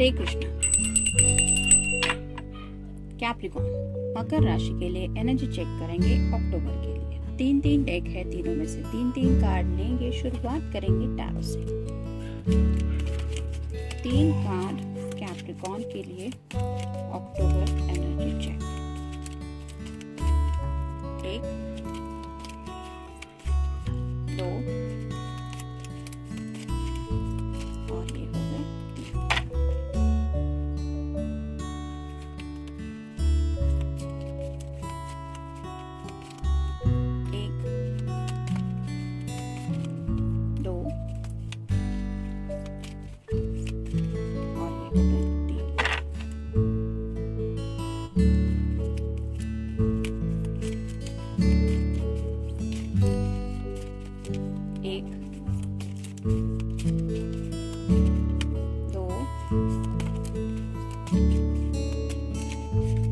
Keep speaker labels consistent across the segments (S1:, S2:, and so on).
S1: हरे Krishna. Capricorn मकर राशि के लिए एनर्जी चेक करेंगे अक्टूबर के लिए। 3 डेक है, तीनों में से 3 कार्ड लेंगे। शुरुआत करेंगे टैरो से। 3 कार्ड कैप्रिकॉर्न के लिए अक्टूबर एनर्जी चेक। 1 2 और ये हो गए 1 2 और ये हो गए 3। 1 2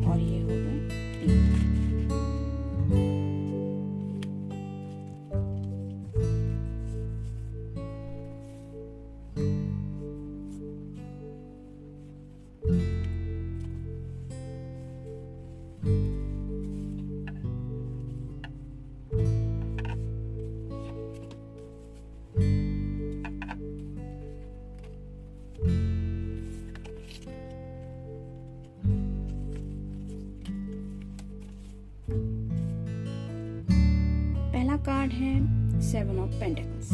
S1: और ये हो गए 3। पहला कार्ड है 7 of pentacles.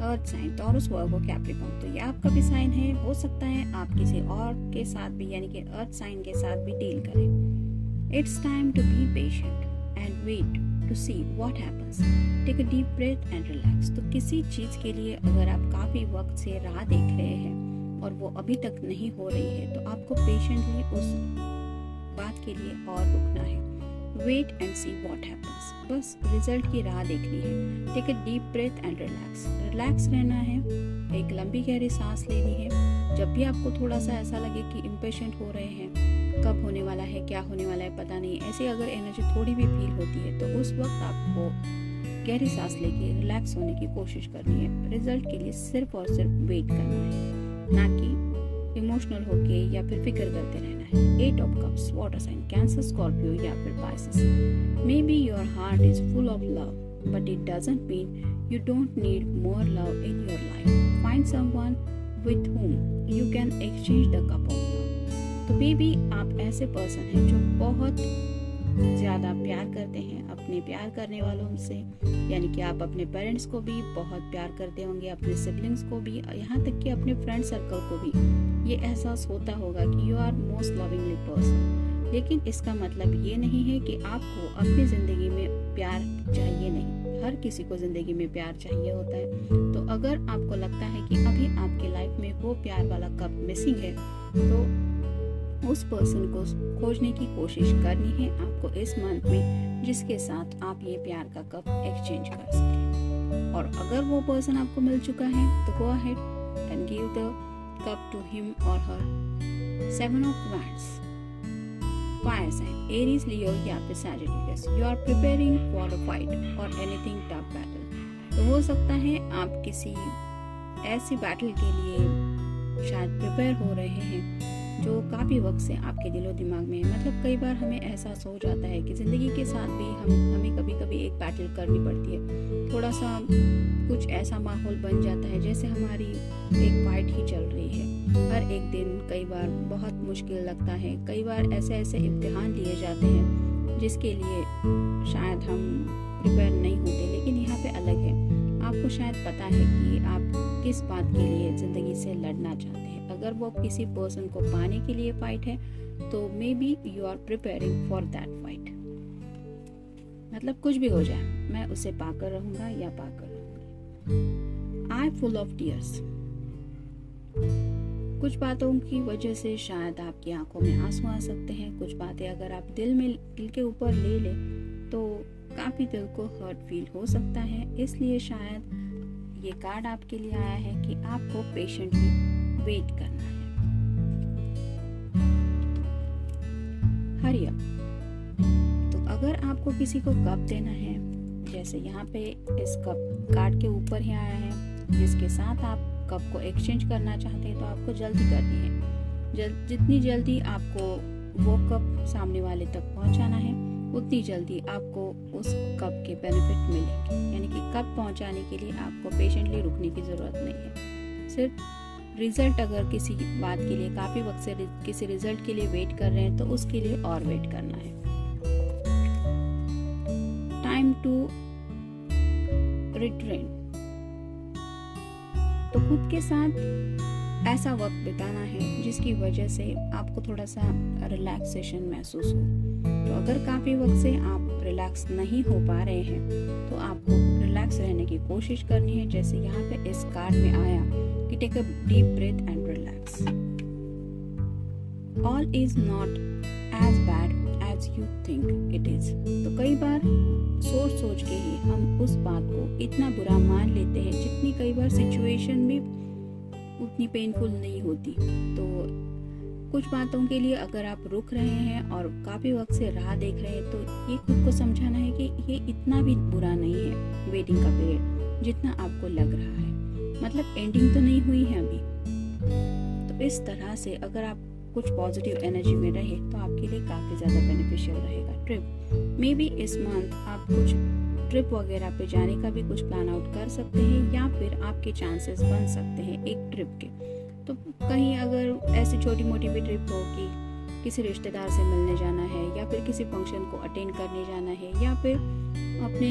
S1: Earth sign Taurus, Virgo, Capricorn. तो ये आपका भी साइन है। हो सकता है आप किसी और के साथ भी यानी कि अर्थ साइन के साथ भी डील करें। It's time to be patient and wait to see what happens. Take a deep breath and relax. तो किसी चीज़ के लिए अगर आप काफ़ी वक्त से राह देख रहे हैं और वो अभी तक नहीं हो रही है तो आपको पेशेंटली उस बात के लिए और रुकना है। Wait and see what happens. बस रिजल्ट की राह देखनी है। Take a deep breath and relax. Relax रहना है। एक लंबी गहरी सांस लेनी है। जब भी आपको थोड़ा सा ऐसा लगे कि इम्पेशेंट हो रहे हैं, कब होने वाला है, क्या होने वाला है पता नहीं, ऐसी अगर एनर्जी थोड़ी भी फील होती है तो उस वक्त आपको गहरी सांस लेके रिलैक्स होने की कोशिश करनी है। रिजल्ट के लिए सिर्फ और सिर्फ वेट करना है, ना कि इमोशनल होके या फिर फिक्र करते रहना है। 8 of cups, water sign, Cancer, Scorpio या फिर Pisces. Maybe your heart is full of love but it doesn't mean you don't need more love in your life. Find someone with whom you can exchange the cup of love. तो baby आप ऐसे person हैं जो बहुत ज़्यादा प्यार करते हैं अपने प्यार करने वालों से, यानी कि आप अपने पेरेंट्स को भी बहुत प्यार करते होंगे, अपने सिबलिंग्स को भी, यहाँ तक कि अपने फ्रेंड सर्कल को भी ये एहसास होता होगा कि you are most lovingly person. लेकिन इसका मतलब ये नहीं है कि आपको अपनी ज़िंदगी में प्यार चाहिए नहीं। हर किसी को ज़िंदगी में प्यार चाहिए होता है। तो अगर आपको लगता है कि अभी आपके लाइफ में वो प्यार वाला कप मिसिंग है तो उस पर्सन को खोजने की कोशिश करनी है आपको इस मंथ में, जिसके साथ आप ये प्यार का कप एक्सचेंज कर सकें। और अगर वो पर्सन आपको मिल चुका है तो go ahead and give the cup to him और हर। 7 of wands, fire sign, Aries, Leo या फिर Sagittarius. You are preparing for a fight और एनीथिंग टफ बैटल। तो हो सकता है आप किसी ऐसी बैटल के लिए शायद प्रिपेयर हो रहे हैं जो काफ़ी वक्त से आपके दिलो दिमाग में है। मतलब कई बार हमें एहसास हो जाता है कि ज़िंदगी के साथ भी हमें कभी कभी एक बैटल करनी पड़ती है। थोड़ा सा कुछ ऐसा माहौल बन जाता है जैसे हमारी एक फाइट ही चल रही है। हर एक दिन कई बार बहुत मुश्किल लगता है। कई बार ऐसे इम्तिहान लिए जाते हैं जिसके लिए शायद हम प्रिपेयर नहीं होते, लेकिन यहाँ पे अलग है। आपको शायद पता है कि आप किस बात के लिए ज़िंदगी से लड़ना चाहते हैं। अगर वो किसी पर्सन को पाने के लिए फाइट है तो maybe you are preparing for that fight. मतलब कुछ भी हो जाए, मैं उसे पाकर रहूँगा या पाकर रहूँगी। आई फुल ऑफ टीयर्स। कुछ बातों की वजह से शायद आपकी आंखों में आंसू आ सकते हैं। कुछ बातें अगर आप दिल के ऊपर ले लें तो काफ़ी दिल को हर्ट फील हो सकता है। इसलिए शायद ये कार्ड आपके लिए आया है कि आपको पेशेंटली वेट करना है। Hurry up. तो अगर आपको किसी को कप देना है, जैसे यहाँ पे इस कप कार्ड के ऊपर ही आया है, जिसके साथ आप कप को एक्सचेंज करना चाहते हैं, तो आपको जल्दी करनी है। जितनी जल्दी आपको वो कप सामने वाले तक पहुंचाना है, उतनी जल्दी आपको उस कप के बेनिफिट मिलेंगे। यानी कि कप पहुंचाने के लिए आपको पेशेंटली रुकने की ज़रूरत नहीं है। सिर्फ रिजल्ट, अगर किसी बात के लिए काफ़ी वक्त से किसी रिजल्ट के लिए वेट कर रहे हैं तो उसके लिए और वेट करना है। टाइम टू रिट्रेन, तो खुद के साथ ऐसा वक्त बिताना है जिसकी वजह से आपको थोड़ा सा रिलैक्सेशन महसूस हो। तो अगर काफ़ी वक्त से आप रिलैक्स नहीं हो पा रहे हैं तो आपको रिलैक्स रहने की कोशिश करनी है। जैसे यहाँ पे इस कार्ड में आया कि take a deep breath and relax. All is not as bad as you think it is. तो कई बार सोच के ही हम उस बात को इतना बुरा मान लेते हैं, जितनी कई बार सिचुएशन भी उतनी पेनफुल नहीं होती। तो कुछ बातों के लिए अगर आप रुक रहे हैं और काफ़ी वक्त से राह देख रहे हैं तो ये खुद को समझाना है कि ये इतना भी बुरा नहीं है वेटिंग का पीरियड जितना आपको लग रहा है। मतलब एंडिंग तो नहीं हुई है अभी। तो इस तरह से अगर आप कुछ पॉजिटिव एनर्जी में रहे तो आपके लिए काफ़ी ज़्यादा बेनिफिशियल रहेगा। ट्रिप मे बी इस मंथ आप कुछ ट्रिप वगैरह पे जाने का भी कुछ प्लान आउट कर सकते हैं, या फिर आपके चांसेस बन सकते हैं एक ट्रिप के। तो कहीं अगर ऐसी छोटी मोटी भी ट्रिप हो कि किसी रिश्तेदार से मिलने जाना है, या फिर किसी फंक्शन को अटेंड करने जाना है, या फिर अपने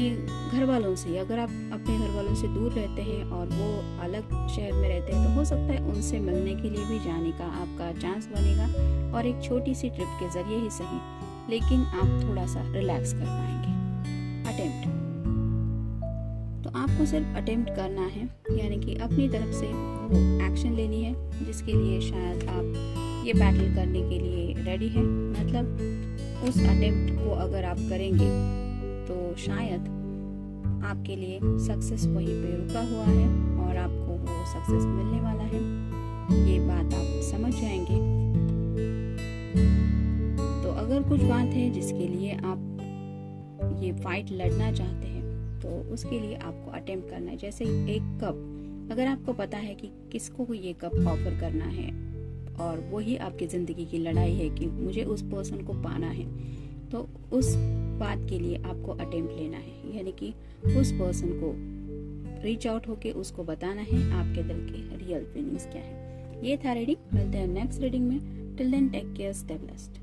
S1: घर वालों से, अगर आप अपने घर वालों से दूर रहते हैं और वो अलग शहर में रहते हैं तो हो सकता है उनसे मिलने के लिए भी जाने का आपका चांस बनेगा। और एक छोटी सी ट्रिप के ज़रिए ही सही, लेकिन आप थोड़ा सा रिलैक्स कर पाएंगे। अटेम्प्ट, तो आपको सिर्फ अटेम्प्ट करना है, यानी कि अपनी तरफ से वो एक्शन लेनी है जिसके लिए शायद आप ये बैटल करने के लिए रेडी हैं। मतलब उस अटेम्प्ट को अगर आप करेंगे तो शायद आपके लिए सक्सेस वहीं पे रुका हुआ है और आपको वो सक्सेस मिलने वाला है। ये बात आप समझ जाएंगे। तो अगर कुछ बात है जिसके लिए आप ये फाइट लड़ना चाहते हैं तो उसके लिए आपको अटेम्प्ट करना है। जैसे एक कप, अगर आपको पता है कि किसको ये कप ऑफर करना है और वही आपकी ज़िंदगी की लड़ाई है कि मुझे उस पर्सन को पाना है, तो उस बात के लिए आपको अटेम्प्ट लेना है। यानी कि उस पर्सन को रीच आउट होके उसको बताना है आपके दिल के रियल फीलिंग्स क्या है। ये था रीडिंग। मिलते हैं नेक्स्ट रीडिंग में। Till then take care, stay blessed.